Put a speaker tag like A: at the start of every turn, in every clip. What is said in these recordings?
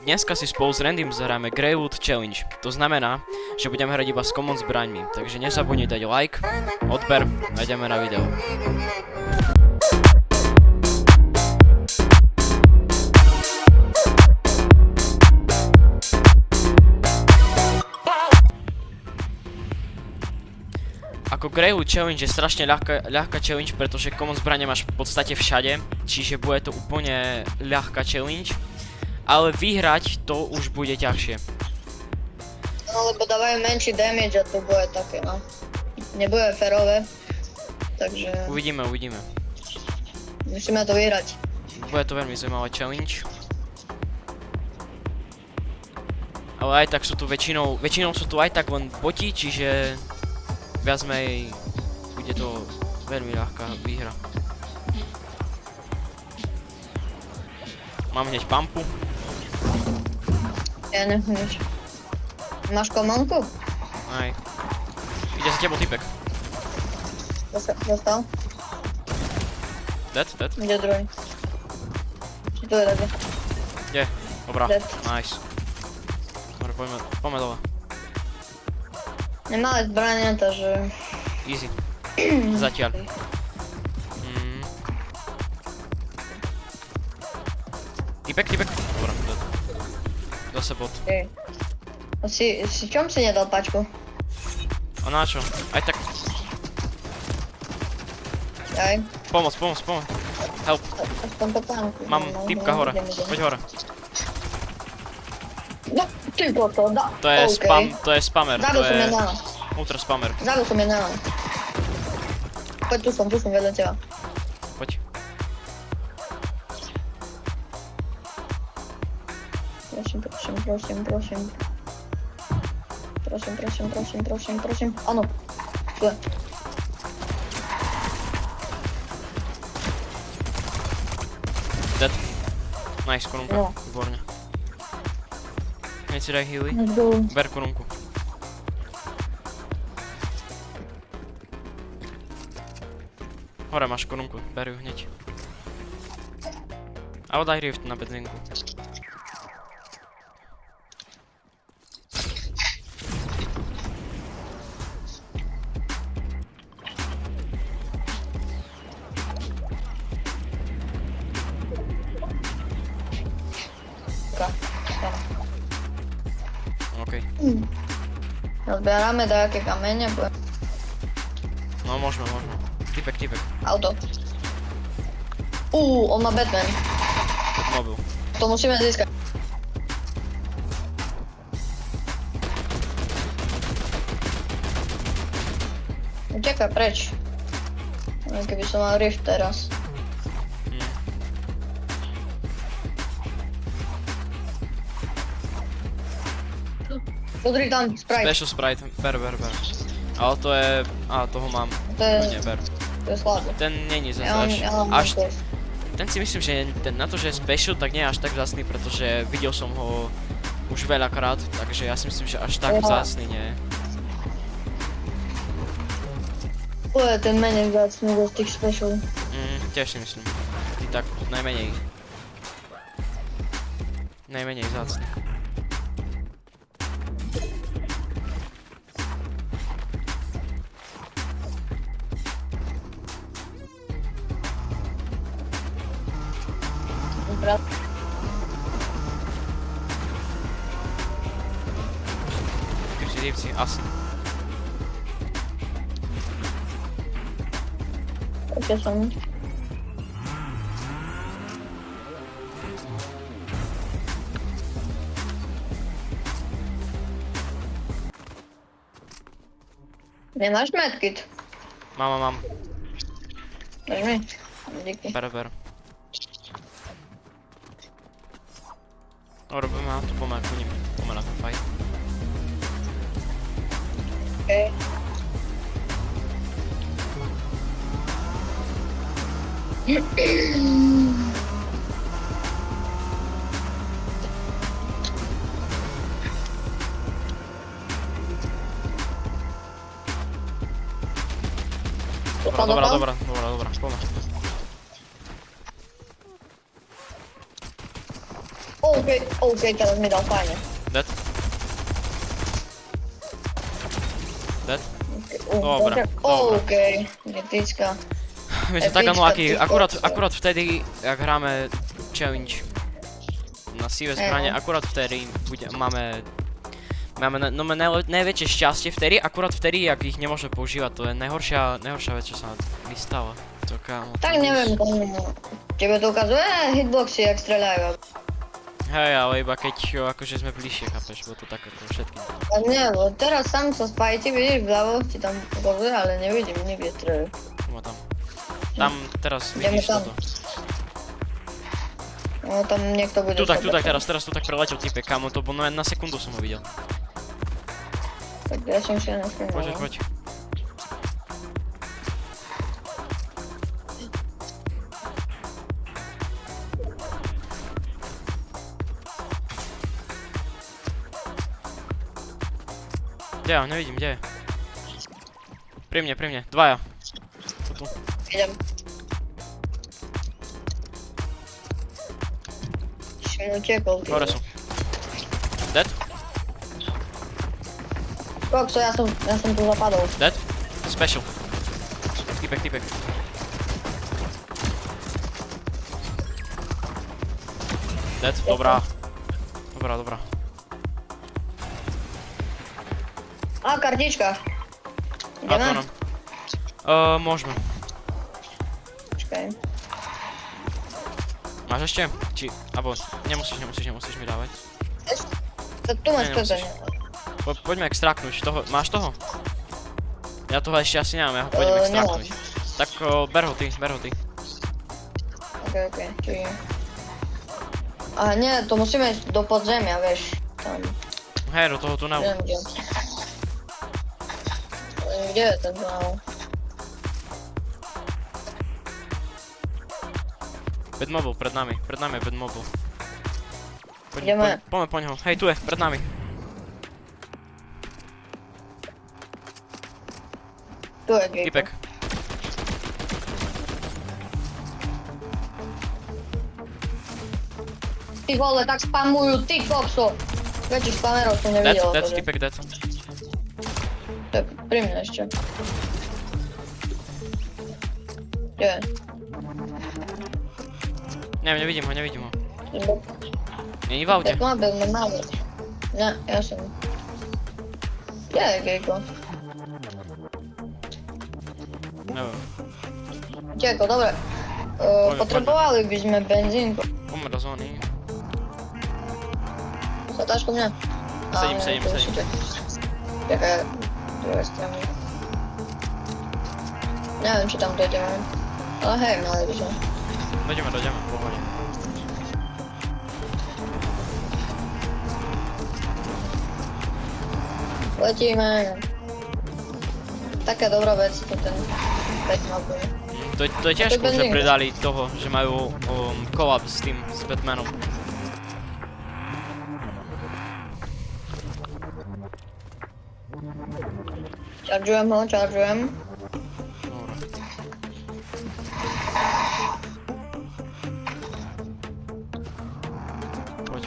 A: Dneska si spolu s Randym zahráme Greywood Challenge. To znamená, že budeme hrať iba s common zbraňmi. Takže nezabudni dať like, odber a ideme na video. Ako Greywood Challenge je strašne ľahká challenge, pretože common zbrane máš v podstate všade, čiže bude to úplne ľahká challenge. Ale vyhrať to už bude ťažšie.
B: No lebo dávajú menší damage a to bude také, no. Nebude férové. Takže
A: Uvidíme.
B: musíme to vyhrať.
A: Bude to veľmi zaujímavá challenge. Ale aj tak sú tu väčšinou sú tu aj tak len boti, čiže viac menej bude to veľmi ľahká výhra. Mám hneď pumpu.
B: Ja nechnič. Máš komonku?
A: Aj. Ide za tebou typek.
B: Dostal?
A: Dead?
B: Kde druhý? Či tu je tady?
A: Kde? Dobrá.
B: Dead.
A: Nice. Dobre, poďme dole.
B: Nemáme zbrania, takže...
A: Easy. Zatiaľ. Typek. Dobre, dead. Zase bot.
B: Okay. Si čom si nedal pačku?
A: A na čo? Aj tak.
B: Jaj.
A: Pomoc. Help.
B: Aspoň po tanku.
A: Mám typka hore. Poď hore.
B: No, ty toto, da.
A: To je
B: OK.
A: to je spamer.
B: Zabil
A: To
B: som
A: je
B: jedného.
A: ultra spamer.
B: Zabil som jedného. Poď tu som vedľa teba.
A: Poď.
B: Prosím. Áno. Tu je.
A: Dead. Nice, korunka.
B: No.
A: Výborne. Hneď si daj healy.
B: Let's go.
A: Ber korunku. Hore máš korunku, ber ju hneď. Alebo daj rift na benzínku. OK.
B: Zbierame dajaké kamene,
A: No môžeme. Typek.
B: auto. On má Batman.
A: Mobil.
B: To musíme získať. Utekaj preč. Keby som mal rift teraz. Pozri tam, Sprite.
A: Special sprite, ber. Ale to je... toho mám.
B: To je,
A: Nie, ber.
B: to je slabé.
A: Ten není zase
B: Ja mám
A: až...
B: to.
A: Ten si myslím, že ten na to, že je special, tak nie je až tak vzácny, pretože videl som ho už veľakrát, takže ja si myslím, že až tak
B: Ja.
A: vzácny nie je.
B: To je ten menej vzácný z tých special.
A: Tiež si myslím. Tak najmenej. Najmenej vzácny. Tipsy, asi.
B: Také som. Nemáš medkit?
A: Mám.
B: Daj mi. Díky.
A: Ber. No, robíme na to pomer, poďme na ten fight.
B: Okay.
A: Dobra, poďme.
B: Okej, teraz mi dal fajnie.
A: Dead. Dead. Dobra, dobra.
B: Okej, getycka.
A: Wiecie, taka no
B: Epicka,
A: akurat wtedy jak gramy challenge na siłę zbrania, akurat wtedy mamy no największe szczęście wtedy, akurat wtedy jak ich nie może používať, to je najhoršia vec, čo sa mi stala. To kámo.
B: Tak neviem, tebe to ukazuje hitboxy, jak strieľajú.
A: Hej, ale iba keď akože sme bližšie, chápeš, bo to tak ako všetkým.
B: A nie, bo teraz sám sa spájte, vidíš, vľavo ti tam ukazuje, ale nevidím nikde strieľajú.
A: Má tam. Tam teraz
B: Ideme
A: vidíš
B: tam.
A: toto.
B: No tam niekto bude...
A: Tu tak, teraz tu tak preletel typek, kámo, to bolo na sekundu som ho videl.
B: Tak ja som si neskúmal.
A: Poď. Kde ja? Nevidím, kde je? Pri mne, dvaja. Tu.
B: Idem. Si mu utekol, ty.
A: Hore sú. Dead?
B: Kokso, ja som tu zapadol.
A: Dead? Special. Typek. Dead? Dobrá.
B: A, kartička.
A: A to
B: Ideme?
A: nám. Môžeme.
B: Počkaj.
A: Máš ešte? Abo nemusíš mi dávať.
B: Tak tu máš toto.
A: nemusíš. Poďme extraktnúť toho. Máš toho? Ja toho ešte asi nemám, ja ho pôjdem extraktnúť. Tak ber ho ty.
B: Okej, čiže... A nie, to musíme ísť do podzemia, vieš. Tam...
A: Hej, do toho tunelu.
B: Neviem kde. Kde je ten tunel?
A: Bedmobile, pred nami je Bedmobile.
B: Ideme.
A: Poďme po neho, hej, tu je, pred nami.
B: Tu je gate.
A: Typek.
B: Ty vole, tak spamujú, ty kokso! Väčších spamerov som nevidel.
A: Dead,
B: takže.
A: typek dead.
B: Tak, pri mne ešte. Kde?
A: Neviem, nevidím ho. Není v aute.
B: Tak má byl normálne. Ne, ja som. Kde je Gejko?
A: Neviem,
B: Gejko, dobre. Potrebovali by sme benzínku.
A: poďme do zóny.
B: Satáš ku mne?
A: Sedím.
B: Čakaj, druhé strany. Neviem, či tam dojdeme. Ale hej, mali by sme.
A: Dojdeme, pohode.
B: Letíme. Taká dobrá vec, to ten Batmobile.
A: To je ťažko, že pridali toho, že majú collab s tým, s Batmanom.
B: Čaržujem ho.
A: Dobre. Poď.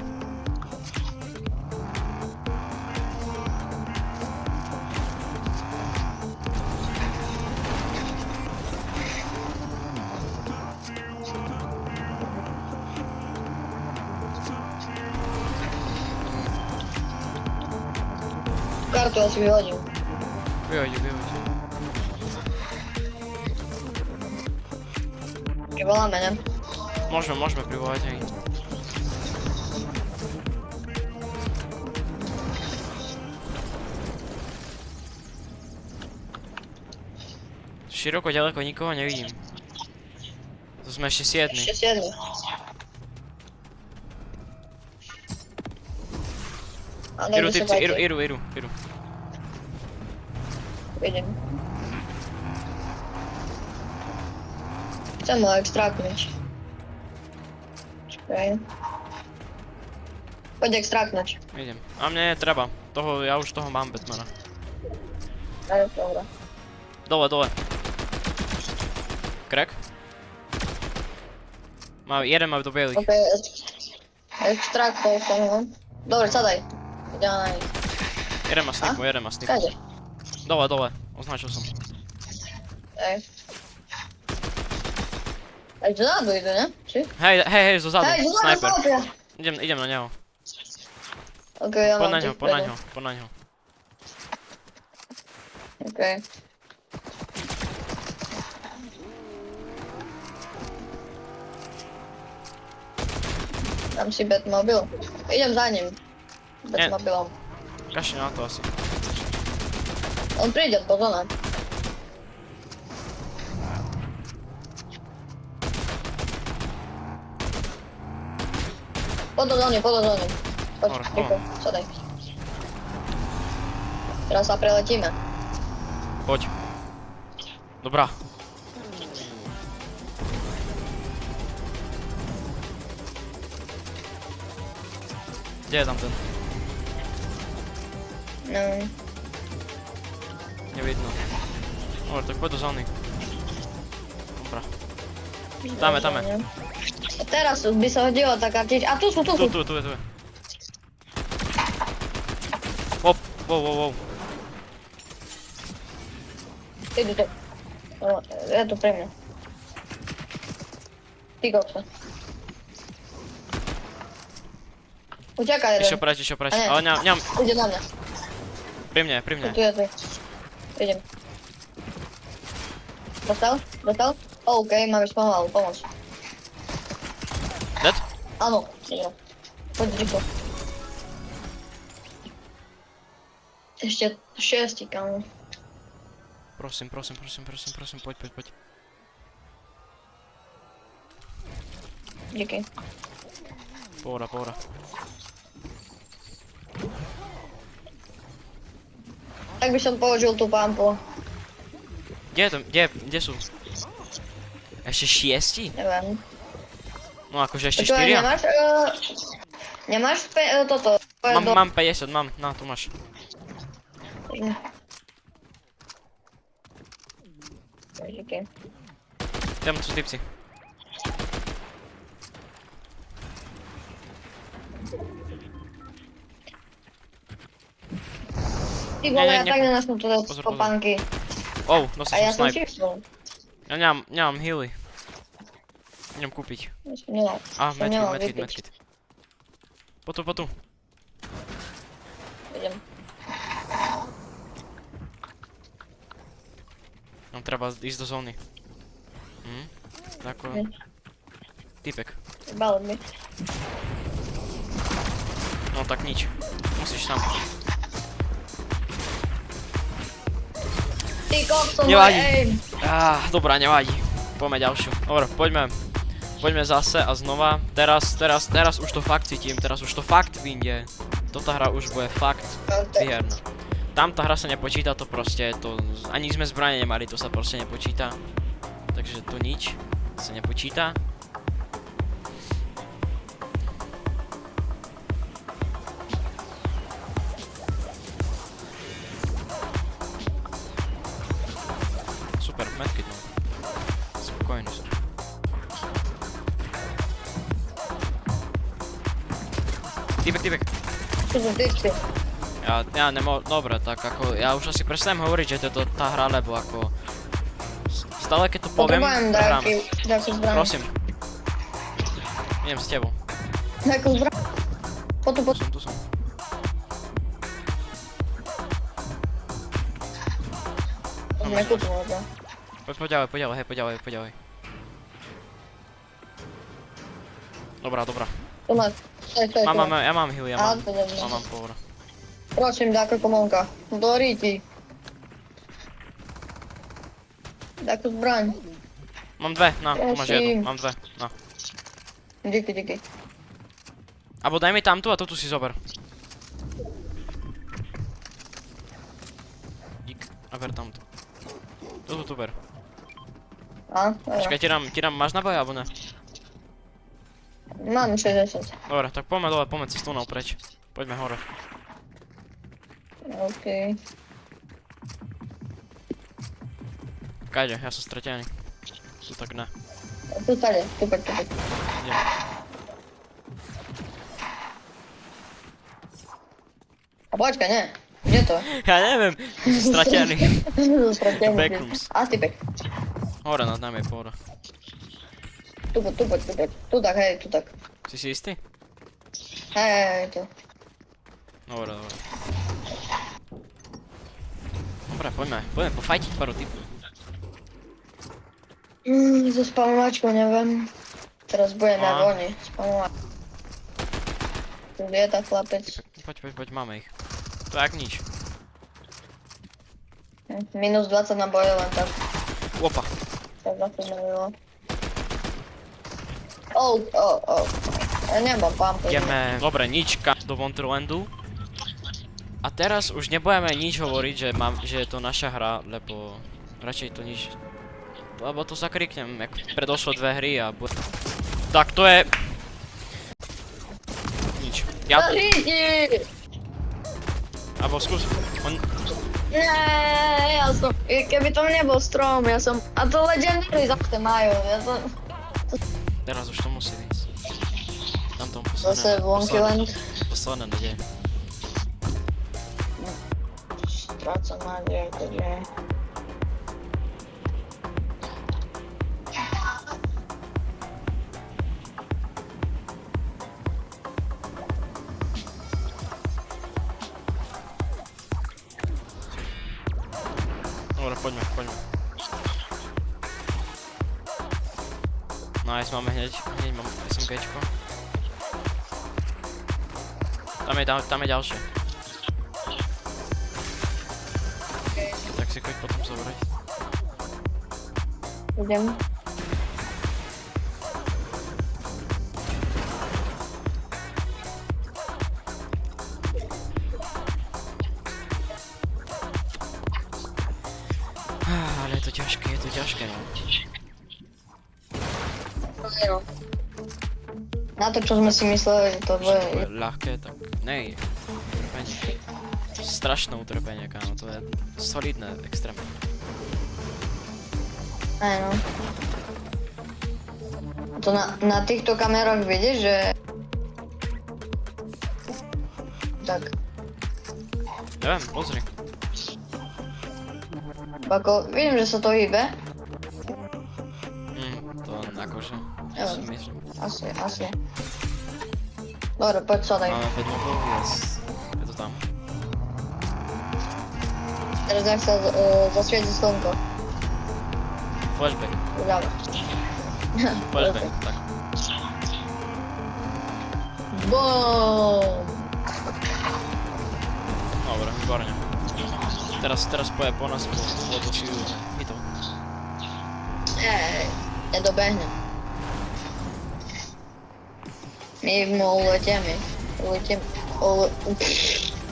B: Kartu asi vyhodím.
A: Vyhodí.
B: Privoláme, ne?
A: Môžeme privolať, hej. Široko, ďaleko nikoho nevidím. To sme ešte 7.
B: Ešte 7.
A: Iru, typci, Iru.
B: Vidím. Chcem ho extraktnúť. Čakaj. Poď extraktnúť.
A: Idem. A mne treba. Ja už toho mám Batmana.
B: Ale dobré.
A: Dole. Crack. Jeden má do bielých.
B: Okej, Extrakt to som, no. Dobre, sadaj. Ideme na nich.
A: Jeden má snipu.
B: Kade?
A: Dole, označil som.
B: Ej. Ej, dozadu idú, ne? Či?
A: Hej, zozadu,
B: Hej, dozadu,
A: sniper.
B: dozadu.
A: Idem na neho.
B: Ok, ja
A: Poď
B: mám
A: na ňo,
B: tých
A: poď na
B: pedov.
A: ňo, poď na ňo.
B: Ok. Dám si Batmobil. Idem za ním. Batmobilom.
A: Kašli na to asi.
B: On príde, pozor. Poď do zóny. Poď,
A: Dobre,
B: rýchlo, sadaj. Teraz sa preletíme.
A: Poď. Dobrá. Kde je tam ten?
B: No.
A: Nevidno. Dobre, tak poď do zóny. Dobrá. Dáme.
B: A teraz by sa hodila tá kartička. A tu sú.
A: Tu je. Hop, wow.
B: Idú tu. No, je tu pri mne. Ty kokso. Utekaj jeden.
A: Ešte preč.
B: A ne.
A: Ale ňam.
B: Ide na mňa.
A: Pri mne.
B: Tu je. Idem. Dostal? OK, máme spomalú pomoc.
A: Dead?
B: Áno, idem. Poď rýchlo. Ešte 6, kámo.
A: Prosím, poď.
B: Díky.
A: Pohoda.
B: Tak by som použil tú pampu.
A: Kde sú? Ešte 6?
B: Neviem.
A: No akože ešte
B: Počúvaj,
A: 4?
B: nemáš toto?
A: Mám 50, na tu máš.
B: Díky.
A: Tam sú typci.
B: Ty vole,
A: Nie,
B: ja tak nenašnem toto
A: Pozor.
B: skopanky.
A: Oh,
B: A
A: dostal
B: ja
A: som
B: som
A: snipe.
B: číslo.
A: Ja nemám healy. Idem kúpiť.
B: Nemal. Som nemal vypiť.
A: Medkit. Po tu.
B: Idem.
A: Nám treba ísť do zóny. Tako.
B: Hm.
A: Typek.
B: Balo mi.
A: No tak nič. Musíš tam.
B: Ty kokso, môj
A: Nevadí.
B: aim.
A: Dobrá, nevadí. Poďme ďalšiu. Dobre, poďme zase a znova. Teraz už to fakt cítim, teraz už to fakt vyjde. Toto hra už bude fakt výherná. Tam tá hra sa nepočíta, to proste, to ani sme zbrane nemali, to sa proste nepočíta. Takže to nič sa nepočíta. Super, medkit mám. Spokojný som. Typek.
B: Tu sú tyčky.
A: Ja dobre, tak ako, ja už asi prestanem hovoriť, že to je tá hra, lebo ako... Stále keď to poviem,
B: Potrebujem
A: prehráme.
B: nejakú zbraň.
A: Prosím. Idem s tebou.
B: Nejakú zbraň.
A: Tu som.
B: Nekúpim možno.
A: Poď ďalej. Dobrá.
B: Tu máš.
A: Ja mám heal, mám power.
B: Prosím, dáka komonka. Dorí ti. Dáka zbraň.
A: Mám dve, na, tu máš jednu, mám dve, na.
B: Díky.
A: Abo daj mi tamtu a tu si zober. Dík, a ber tamtu. Tu ber. Počkaj, ti dám, máš naboj, alebo ne?
B: Mám 60.
A: Dobre, tak poďme dole, poďme cestou preč. Poďme hore.
B: OK.
A: Kajde, ja som stratený. Tu tak ne.
B: Tu poď.
A: Idem.
B: A počkaj, nie. Kde to?
A: Ja neviem, stratený.
B: Stratený.
A: Backrooms.
B: A typek.
A: Hore nad nami je pohora.
B: Tu poď. Tu tak, hej, tu tak.
A: Si si istý?
B: Hej, tu.
A: Dobre. Dobre, poďme pofajtiť paru typov.
B: So spamovačkou neviem. Teraz budeme
A: A.
B: oni spamovať. Tu je tá chlapec.
A: Poď, máme ich. To jak nič.
B: Minus 20 na boje len tak.
A: Opa.
B: Tak za to nevilo. Ja nemám pump.
A: Ideme, dobre, nička do Wonderlandu. A teraz už nebudeme nič hovoriť, že je to naša hra, lebo radšej to nič. Lebo to zakriknem, jak predošlo 2 hry a bude. Tak to je... Nič. Ja... Abo skús.
B: Nie, ja som... Keby to nebol strom, ja som... A to legendary zase majú, ja som...
A: Teraz už to musí ísť. Tam tomu
B: Zase Wonkyland.
A: Posledné nádej.
B: Strácam nádej, takže...
A: Dobre, poďme. Nice, máme hneď mám SMGčko. Tam je ďalšie. Tak si choď potom zobrať.
B: Idem.
A: Ale je to ťažké, no.
B: Na to, čo sme si mysleli, že to
A: Že to
B: bude...
A: bude ľahké, tak nej. Utrpenie. Strašné utrpenie, kámo, to je solidné, extrémne.
B: Aj no. To na týchto kamerách vidíš, že... Tak,
A: Neviem, pozri.
B: ako vidím, že sa to hýbe.
A: To akože,
B: Ja
A: si
B: viem.
A: myslím.
B: Asi. Dobre, poď sa daj.
A: Máme 5 mobov, je to tam.
B: Teraz nech sa zasvieti slnko.
A: Flashback,
B: Ľavo.
A: tak.
B: Boom!
A: Dobre, výborne. Teraz poje po nás, po si hitov.
B: Nedobehnem. My uletíme.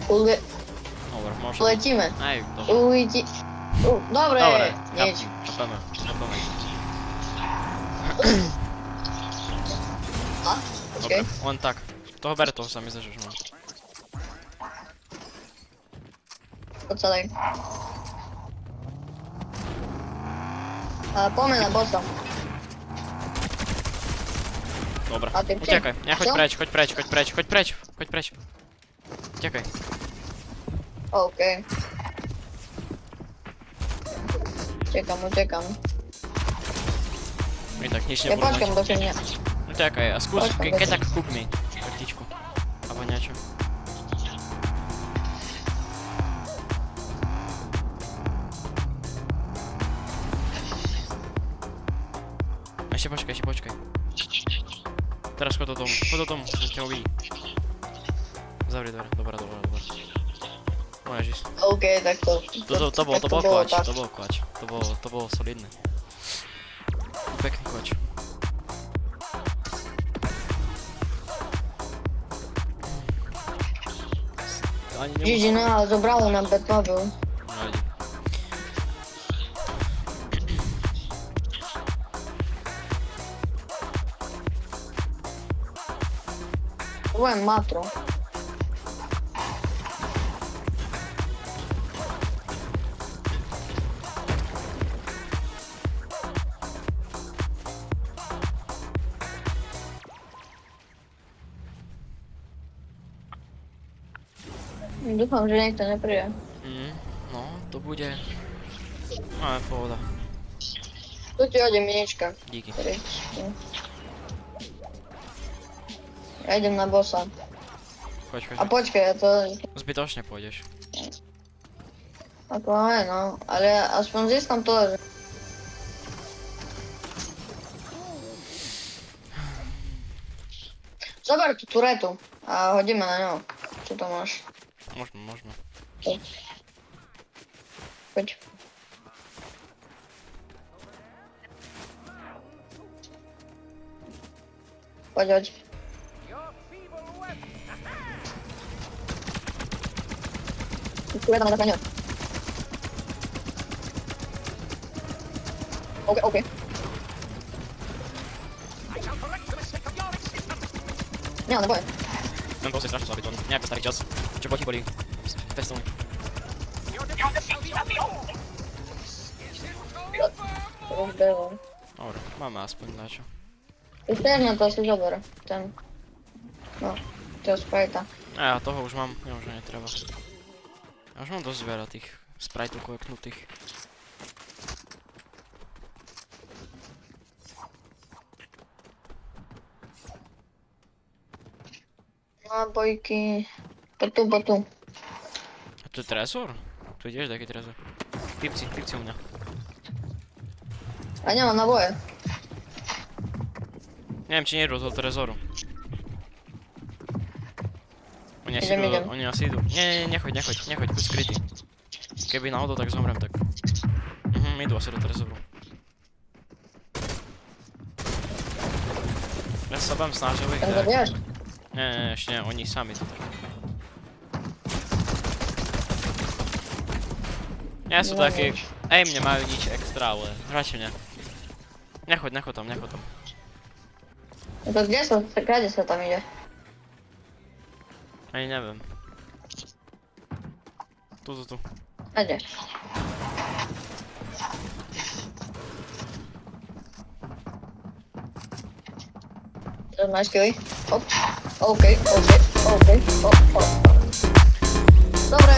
A: Dobre, môžem.
B: Uletíme.
A: Aj, dobre.
B: Dobre,
A: Dobre,
B: nič.
A: chápeme.
B: A? Počkej.
A: Dobre, len tak. Toho sa mi zdá, že už mám.
B: Poď sa daj. Poďme na bossa.
A: Dobre,
B: A ty
A: utekaj. Ja,
B: Čo?
A: choď preč. Utekaj.
B: OK. Utekam.
A: My tak nič
B: Ja
A: nebudú
B: počkam,
A: mať.
B: dokým nie.
A: Utekaj a skús,
B: Počkam,
A: keď
B: počkam.
A: tak kúp mi kartičku. Alebo niečo. Ešte počkaj. Teraz chod do domu, ťa uvidí. Zavri dvere, dobrá. No ježiš.
B: OK, tak to...
A: To bol
B: tak.
A: klač, to bolo solidné. Pekný klač. Ani
B: Gigi nás zobralo na Batmobile.
A: Nevadí.
B: To je matro. Dúfam, že niekto nepríde.
A: No, to bude... No, pohoda.
B: Tu ti hodím minička.
A: Díky.
B: Ja idem na bossa.
A: Choď, choď.
B: A počkaj, ja to...
A: Zbytočne pôjdeš.
B: Ako aj no, ale aspoň získam to, že... Zober tú turetu a hodíme na ňo. Čo to máš?
A: Možno.
B: Poď. Poď. Tureta na ňo. OK. Nemám naboje.
A: Ten boss je strašne slabý, to nejak starý čas. Čo boti boli festovní.
B: To už bylo.
A: Dobre, máme aspoň dačo.
B: Ty na to si zober. Ten. No, toho sprajta.
A: A ja toho už mám, ja už netreba. Ja už mám dosť veľa tých sprajtov koleknutých.
B: Nábojky. Potu.
A: A to je trezor? Tu ideš, taký trezor. Typci u mňa.
B: A nemám naboje.
A: Neviem, či nejdu do toho trezoru.
B: Idem.
A: Oni asi idú. Nie, nechoď, buď skrytý. Keby náhodou, tak zomrem, tak... idú asi do trezoru. Ja sa budem snažil ich
B: Ten
A: tak...
B: zabiješ?
A: Nie, ešte nie, oni sami to tak. Nie sú
B: No,
A: takí... Ej, mne majú nič extra, ale... Radšej nie. Nechoď tam.
B: No to kde sa tam ide?
A: Ani neviem. Tu.
B: A kde? Teraz máš skilly? OK. Dobre.